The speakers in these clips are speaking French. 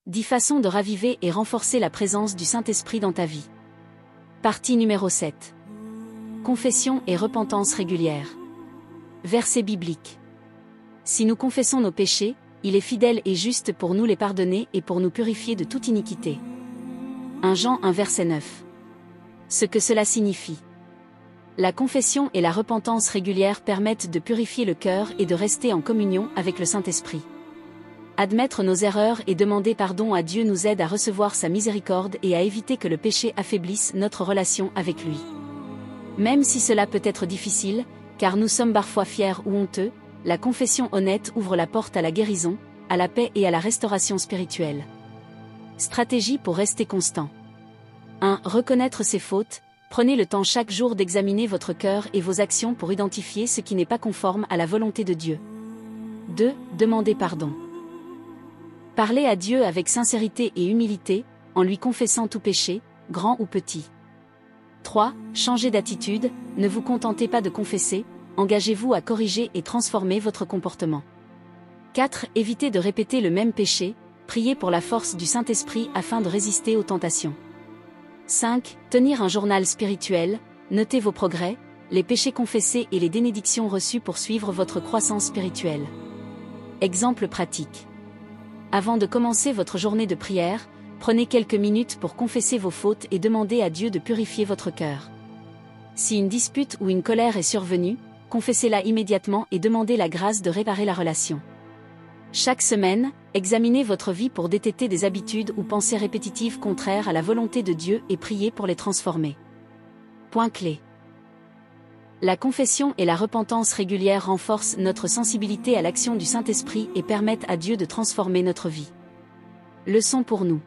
10 façons de raviver et renforcer la présence du Saint-Esprit dans ta vie. Partie numéro 7. Confession et repentance régulière. Verset biblique. Si nous confessons nos péchés, il est fidèle et juste pour nous les pardonner et pour nous purifier de toute iniquité. 1 Jean 1 verset 9. Ce que cela signifie. La confession et la repentance régulière permettent de purifier le cœur et de rester en communion avec le Saint-Esprit. Admettre nos erreurs et demander pardon à Dieu nous aide à recevoir sa miséricorde et à éviter que le péché affaiblisse notre relation avec lui. Même si cela peut être difficile, car nous sommes parfois fiers ou honteux, la confession honnête ouvre la porte à la guérison, à la paix et à la restauration spirituelle. Stratégie pour rester constant. 1. Reconnaître ses fautes. Prenez le temps chaque jour d'examiner votre cœur et vos actions pour identifier ce qui n'est pas conforme à la volonté de Dieu. 2. Demandez pardon. Parlez à Dieu avec sincérité et humilité, en lui confessant tout péché, grand ou petit. 3. Changez d'attitude, ne vous contentez pas de confesser, engagez-vous à corriger et transformer votre comportement. 4. Évitez de répéter le même péché, priez pour la force du Saint-Esprit afin de résister aux tentations. 5. Tenir un journal spirituel, notez vos progrès, les péchés confessés et les bénédictions reçues pour suivre votre croissance spirituelle. Exemple pratique. Avant de commencer votre journée de prière, prenez quelques minutes pour confesser vos fautes et demandez à Dieu de purifier votre cœur. Si une dispute ou une colère est survenue, confessez-la immédiatement et demandez la grâce de réparer la relation. Chaque semaine, examinez votre vie pour détecter des habitudes ou pensées répétitives contraires à la volonté de Dieu et priez pour les transformer. Point clé. La confession et la repentance régulière renforcent notre sensibilité à l'action du Saint-Esprit et permettent à Dieu de transformer notre vie. Leçon pour nous.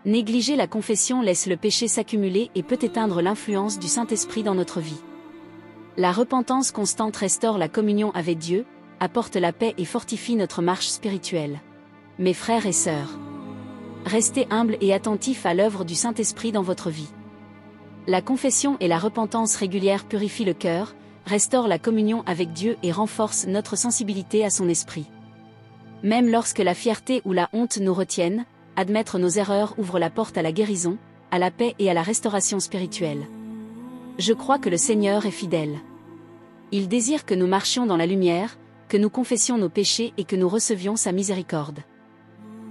Négliger la confession laisse le péché s'accumuler et peut éteindre l'influence du Saint-Esprit dans notre vie. La repentance constante restaure la communion avec Dieu, apporte la paix et fortifie notre marche spirituelle. Mes frères et sœurs, restez humbles et attentifs à l'œuvre du Saint-Esprit dans votre vie. La confession et la repentance régulière purifient le cœur, restaurent la communion avec Dieu et renforcent notre sensibilité à son esprit. Même lorsque la fierté ou la honte nous retiennent, admettre nos erreurs ouvre la porte à la guérison, à la paix et à la restauration spirituelle. Je crois que le Seigneur est fidèle. Il désire que nous marchions dans la lumière, que nous confessions nos péchés et que nous recevions sa miséricorde.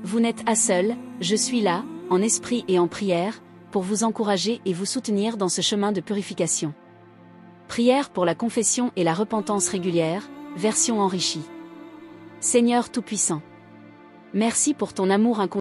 Vous n'êtes pas seul, je suis là, en esprit et en prière, pour vous encourager et vous soutenir dans ce chemin de purification. Prière pour la confession et la repentance régulière, version enrichie. Seigneur Tout-Puissant. Merci pour ton amour inconditionnel.